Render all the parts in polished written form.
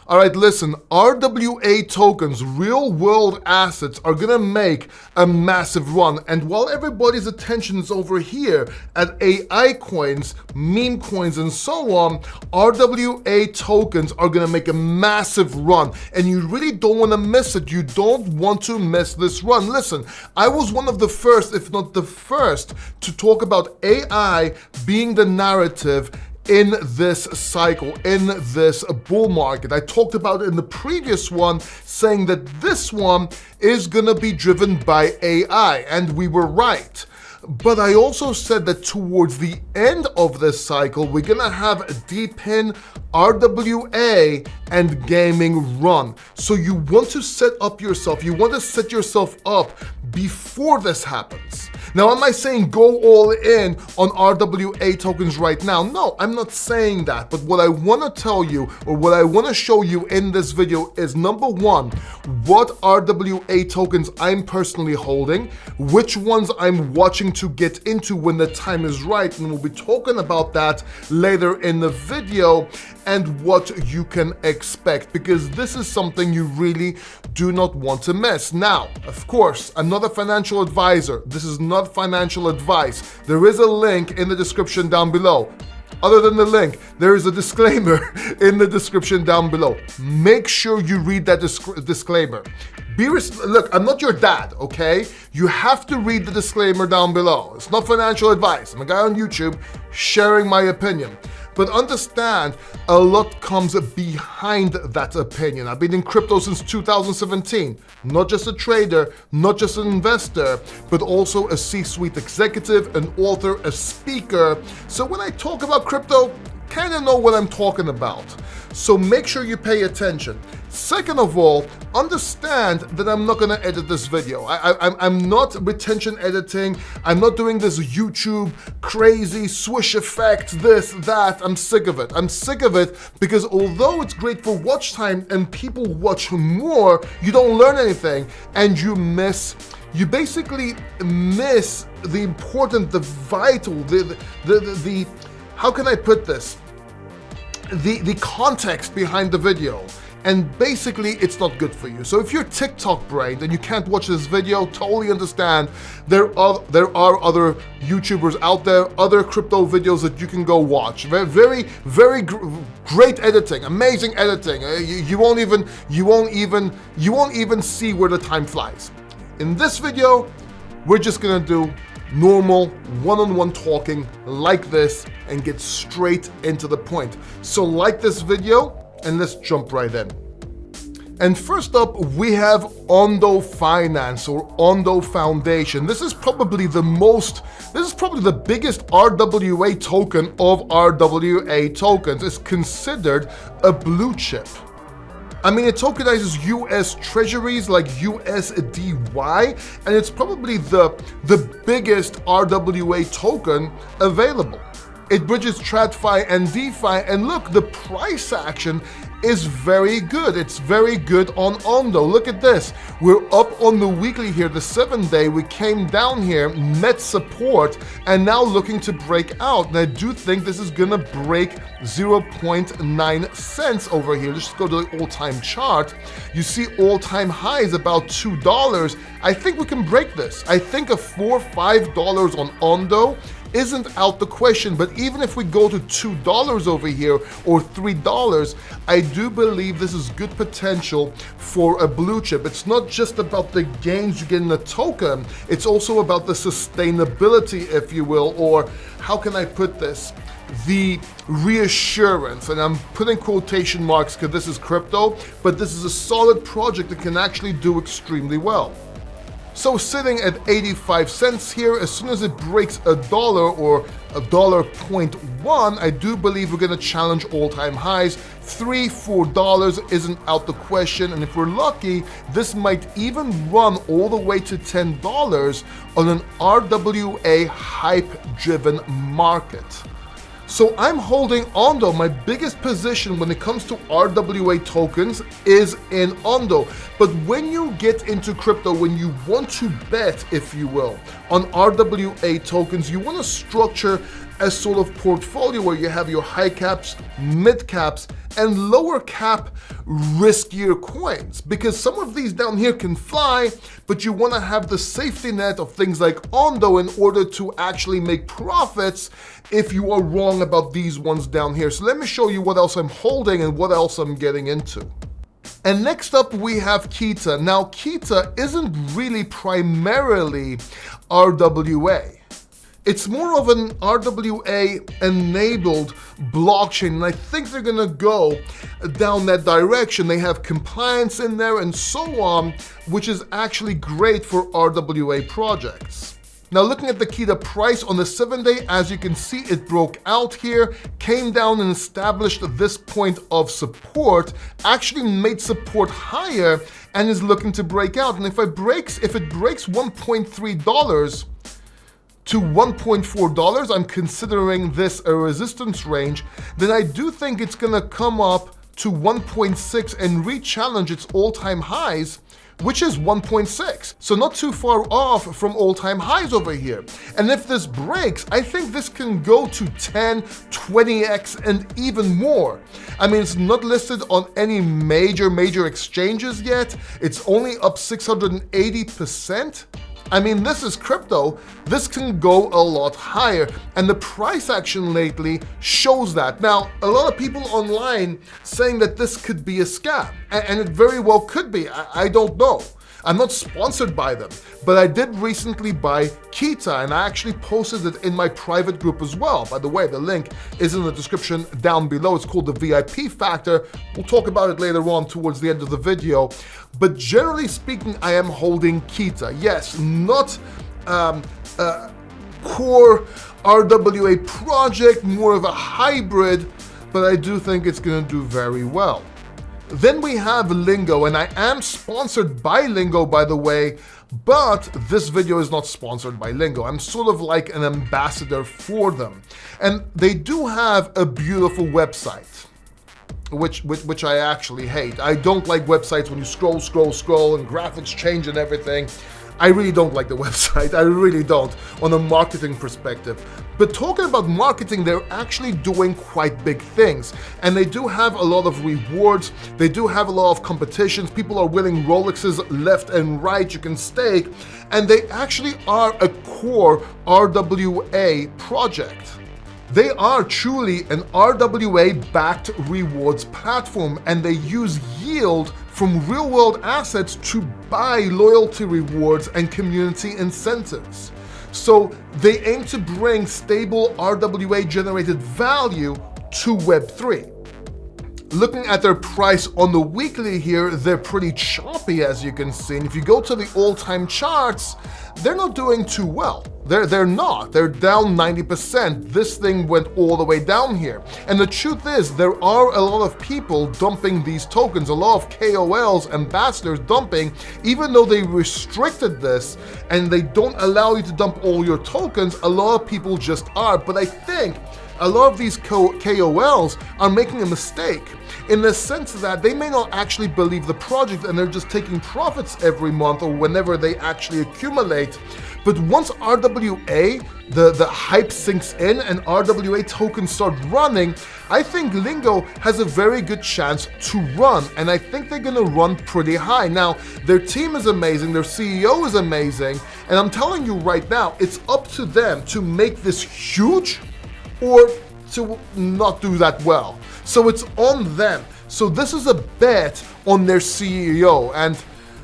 All right, listen, RWA tokens, real world assets, are gonna make a massive run. And while everybody's attention is over here at AI coins, meme coins, and so on, RWA tokens are gonna make a massive run. And you really don't wanna miss it. You don't want to miss this run. Listen, I was one of the first, if not the first, to talk about AI being the narrative in this cycle, in this bull market. I talked about it in the previous one, saying that this one is gonna be driven by AI, and we were right. But I also said that towards the end of this cycle, we're gonna have a deep in RWA and gaming run. So you want to set up yourself, you want to set yourself up before this happens. Now, am I saying go all in on RWA tokens right now? No, I'm not saying that. But what I want to tell you, or what I want to show you in this video is, number one, what RWA tokens I'm personally holding, which ones I'm watching to get into when the time is right, and we'll be talking about that later in the video, and what you can expect, because this is something you really do not want to miss. Now, of course, I'm not a financial advisor. This is not financial advice. There is a link in the description down below. Other than the link, there is a disclaimer in the description down below. Make sure you read that disclaimer. Look, I'm not your dad, okay? You have to read the disclaimer down below. It's not financial advice. I'm a guy on YouTube sharing my opinion. But understand, a lot comes behind that opinion. I've been in crypto since 2017. Not just a trader, not just an investor, but also a C-suite executive, an author, a speaker. So when I talk about crypto, kind of know what I'm talking about. So make sure you pay attention. Second of all, understand that I'm not gonna edit this video. I'm not retention editing. I'm not doing this YouTube crazy swish effect, this, that. I'm sick of it. I'm sick of it because although it's great for watch time and people watch more, you don't learn anything and you basically miss the important, the vital, the how can I put this? The context behind the video. And basically, it's not good for you. So if you're TikTok brained and you can't watch this video, totally understand. There are other YouTubers out there, other crypto videos that you can go watch. Very great editing, amazing editing. You won't even see where the time flies. In this video, we're just gonna do normal one-on-one talking like this and get straight into the point. So like this video and let's jump right in. And first up, we have Ondo Finance or Ondo Foundation. This is probably the biggest RWA token of RWA tokens. It's considered a blue chip. I mean, it tokenizes US treasuries like USDY, and it's probably the biggest RWA token available. It bridges TradFi and DeFi, and look, the price action is very good. It's very good on Ondo. Look at this. We're up on the weekly here, the 7-day. We came down here, met support, and now looking to break out. And I do think this is gonna break 0.9 cents over here. Just go to the all-time chart. You see all-time highs about $2. I think we can break this. I think a $4 or $5 on Ondo isn't out the question, but even if we go to $2 over here or $3, I do believe this is good potential for a blue chip. It's not just about the gains you get in the token, it's also about the sustainability, if you will, or how can I put this? The reassurance, and I'm putting quotation marks because this is crypto, but this is a solid project that can actually do extremely well. So sitting at 85 cents here, as soon as it breaks $1 or $1.1, I do believe we're gonna challenge all-time highs. $3, $4 isn't out the question, and if we're lucky, this might even run all the way to $10 on an RWA hype-driven market. So I'm holding Ondo. My biggest position when it comes to RWA tokens is in Ondo. But when you get into crypto, when you want to bet, if you will, on RWA tokens, you want to structure a sort of portfolio where you have your high caps, mid caps, and lower cap riskier coins, because some of these down here can fly, but you want to have the safety net of things like Ondo in order to actually make profits if you are wrong about these ones down here. So let me show you what else I'm holding and what else I'm getting into. And next up we have Kita. Now Kita isn't really primarily RWA. It's more of an RWA-enabled blockchain, and I think they're gonna go down that direction. They have compliance in there and so on, which is actually great for RWA projects. Now looking at the Kita price on the 7-day, as you can see, it broke out here, came down and established this point of support, actually made support higher and is looking to break out. And if it breaks $1.3 to $1.4, I'm considering this a resistance range, then I do think it's gonna come up to 1.6 and re-challenge its all-time highs, which is 1.6. So not too far off from all-time highs over here. And if this breaks, I think this can go to 10, 20x and even more. I mean, it's not listed on any major exchanges yet. It's only up 680%. I mean, this is crypto. This can go a lot higher, and the price action lately shows that. Now, a lot of people online saying that this could be a scam, and it very well could be. I don't know. I'm not sponsored by them, but I did recently buy Kita, and I actually posted it in my private group as well. By the way, the link is in the description down below. It's called the VIP Factor. We'll talk about it later on towards the end of the video. But generally speaking, I am holding Kita. Yes, not core RWA project, more of a hybrid, but I do think it's gonna do very well. Then we have Lingo, and I am sponsored by Lingo, by the way, but this video is not sponsored by Lingo. I'm sort of like an ambassador for them. And they do have a beautiful website, which I actually hate. I don't like websites when you scroll and graphics change and everything. I really don't like the website, I really don't, on a marketing perspective. But talking about marketing, they're actually doing quite big things. And they do have a lot of rewards, they do have a lot of competitions, people are winning Rolexes left and right, you can stake, and they actually are a core RWA project. They are truly an RWA-backed rewards platform, and they use yield from real-world assets to buy loyalty rewards and community incentives. So they aim to bring stable RWA-generated value to Web3. Looking at their price on the weekly here, they're pretty choppy, as you can see. And if you go to the all-time charts, they're not doing too well. They're not. They're down 90%. This thing went all the way down here. And the truth is, there are a lot of people dumping these tokens, a lot of KOLs, ambassadors dumping, even though they restricted this and they don't allow you to dump all your tokens, a lot of people just are. But I think a lot of these KOLs are making a mistake in the sense that they may not actually believe the project and they're just taking profits every month or whenever they actually accumulate. But once RWA, the hype sinks in and RWA tokens start running, I think Lingo has a very good chance to run, and I think they're gonna run pretty high. Now, their team is amazing, their CEO is amazing, and I'm telling you right now, it's up to them to make this huge or to not do that well. So it's on them. So this is a bet on their CEO, and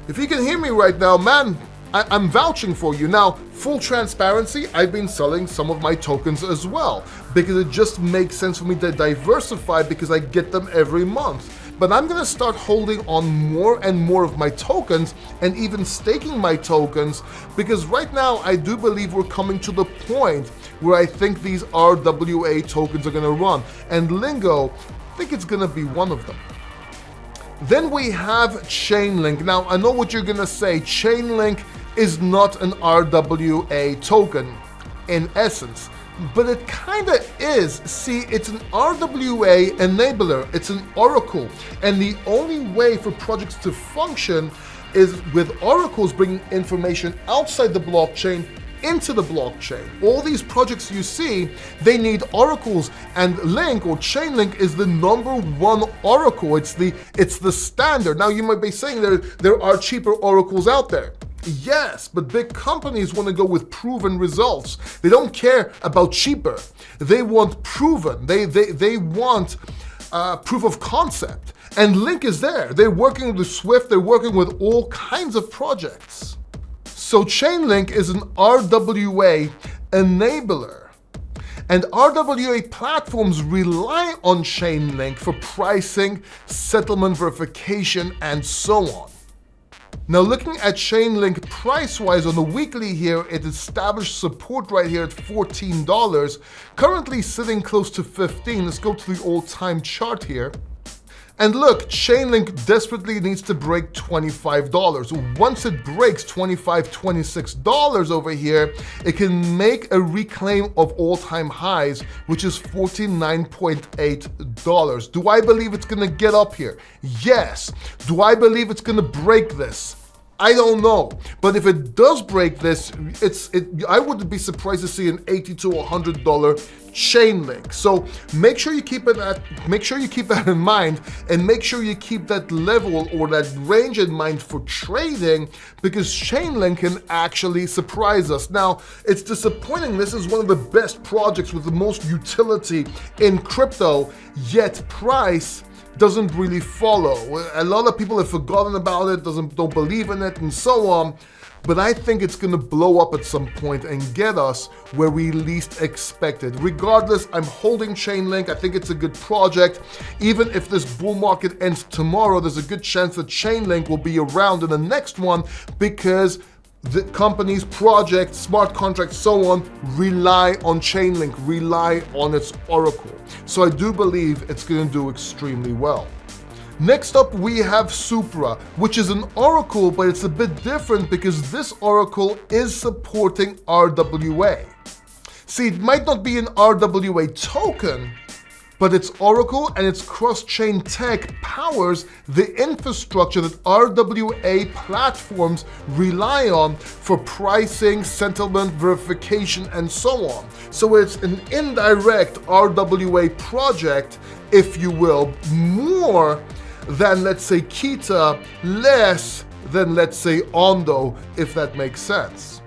if you can hear me right now, man, I'm vouching for you. Now, full transparency, I've been selling some of my tokens as well because it just makes sense for me to diversify because I get them every month. But I'm gonna start holding on more and more of my tokens and even staking my tokens because right now I do believe we're coming to the point where I think these RWA tokens are gonna run. And Lingo, I think it's gonna be one of them. Then we have Chainlink. Now, I know what you're gonna say. Chainlink is not an RWA token in essence, but it kinda is. See, it's an RWA enabler, it's an oracle, and the only way for projects to function is with oracles bringing information outside the blockchain into the blockchain. All these projects you see, they need oracles, and Link or Chainlink is the #1 oracle. It's the standard. Now you might be saying there are cheaper oracles out there. Yes, but big companies want to go with proven results. They don't care about cheaper. They want proven. They want proof of concept. And Link is there. They're working with Swift. They're working with all kinds of projects. So Chainlink is an RWA enabler. And RWA platforms rely on Chainlink for pricing, settlement verification, and so on. Now looking at Chainlink price-wise on the weekly here, it established support right here at $14, currently sitting close to 15. Let's go to the all-time chart here. And look, Chainlink desperately needs to break $25. Once it breaks $25, $26 over here, it can make a reclaim of all-time highs, which is $49.8. Do I believe it's gonna get up here? Yes. Do I believe it's gonna break this? I don't know, but if it does break this, I wouldn't be surprised to see an $80 to $100 Chainlink. So make sure you keep that in mind, and make sure you keep that level or that range in mind for trading, because Chainlink can actually surprise us. Now, it's disappointing. This is one of the best projects with the most utility in crypto, yet price doesn't really follow. A lot of people have forgotten about it, don't believe in it, and so on. But I think it's gonna blow up at some point and get us where we least expected. Regardless, I'm holding Chainlink. I think it's a good project. Even if this bull market ends tomorrow, there's a good chance that Chainlink will be around in the next one, because the companies, projects, smart contracts, so on, rely on Chainlink, rely on its oracle. So I do believe it's going to do extremely well. Next up, we have Supra, which is an oracle, but it's a bit different because this oracle is supporting RWA. See, it might not be an RWA token, but its oracle and its cross-chain tech powers the infrastructure that RWA platforms rely on for pricing, settlement, verification, and so on. So it's an indirect RWA project, if you will, more than, let's say, Kita, less than, let's say, Ondo, if that makes sense.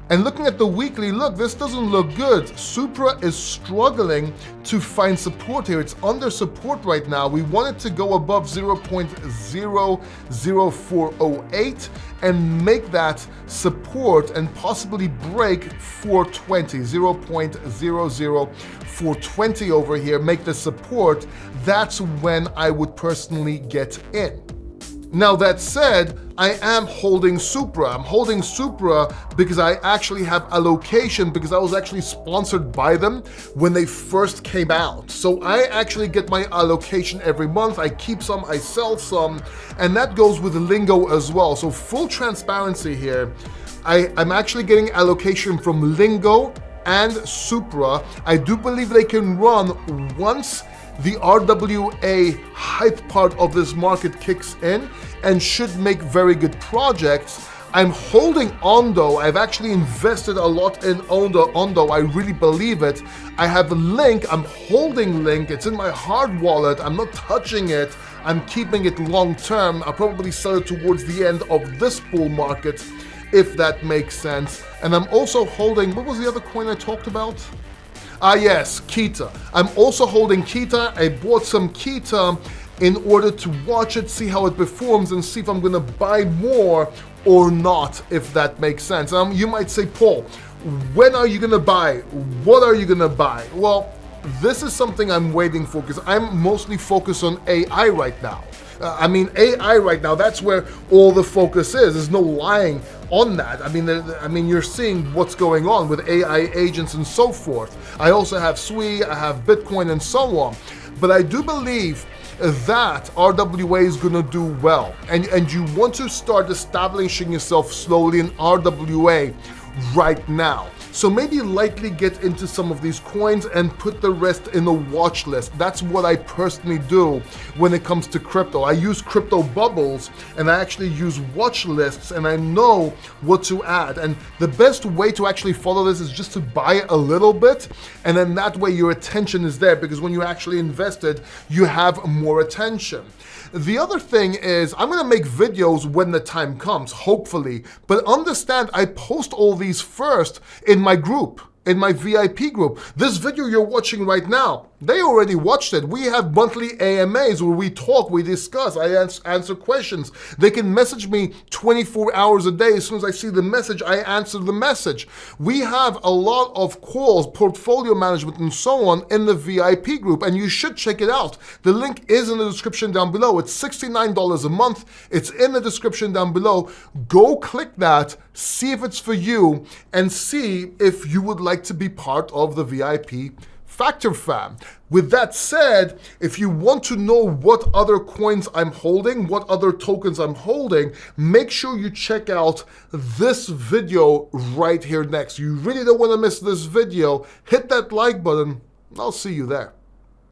And looking at the weekly, look, this doesn't look good. Supra is struggling to find support here. It's under support right now. We want it to go above 0.00408 and make that support and possibly break 420, 0.00420 over here, make the support. That's when I would personally get in. Now that said, I am holding Supra. I'm holding Supra because I actually have allocation, because I was actually sponsored by them when they first came out. So I actually get my allocation every month. I keep some, I sell some, and that goes with Lingo as well. So full transparency here, I'm actually getting allocation from Lingo and Supra. I do believe they can run once the RWA hype part of this market kicks in, and should make very good projects. I'm holding Ondo. I've actually invested a lot in Ondo. I really believe it. I have Link. I'm holding Link. It's in my hard wallet. I'm not touching it. I'm keeping it long term. I'll probably sell it towards the end of this bull market, if that makes sense. And I'm also holding, what was the other coin I talked about? Yes, Kita. I'm also holding Kita. I bought some Kita in order to watch it, see how it performs, and see if I'm gonna buy more or not, if that makes sense. You might say, Paul, when are you gonna buy? What are you gonna buy? Well, this is something I'm waiting for, because I'm mostly focused on AI right now. AI right now, that's where all the focus is. There's no lying on that. I mean, you're seeing what's going on with AI agents and so forth. I also have SWI, I have Bitcoin, and so on. But I do believe that RWA is going to do well. And you want to start establishing yourself slowly in RWA right now. So maybe lightly get into some of these coins and put the rest in a watch list. That's what I personally do when it comes to crypto. I use crypto bubbles and I actually use watch lists, and I know what to add. And the best way to actually follow this is just to buy a little bit, and then that way your attention is there, because when you actually invested, you have more attention. The other thing is I'm gonna make videos when the time comes, hopefully, but understand I post all these first in my group, in my VIP group. This video you're watching right now, they already watched it. We have monthly AMAs where we talk, we discuss, I answer questions. They can message me 24 hours a day. As soon as I see the message, I answer the message. We have a lot of calls, portfolio management and so on in the VIP group, and you should check it out. The link is in the description down below. It's $69 a month. It's in the description down below. Go click that, see if it's for you, and see if you would like to be part of the VIP Factor fam. With that said, if you want to know what other coins I'm holding, what other tokens I'm holding, make sure you check out this video right here next. You really don't want to miss this video. Hit that like button. I'll see you there.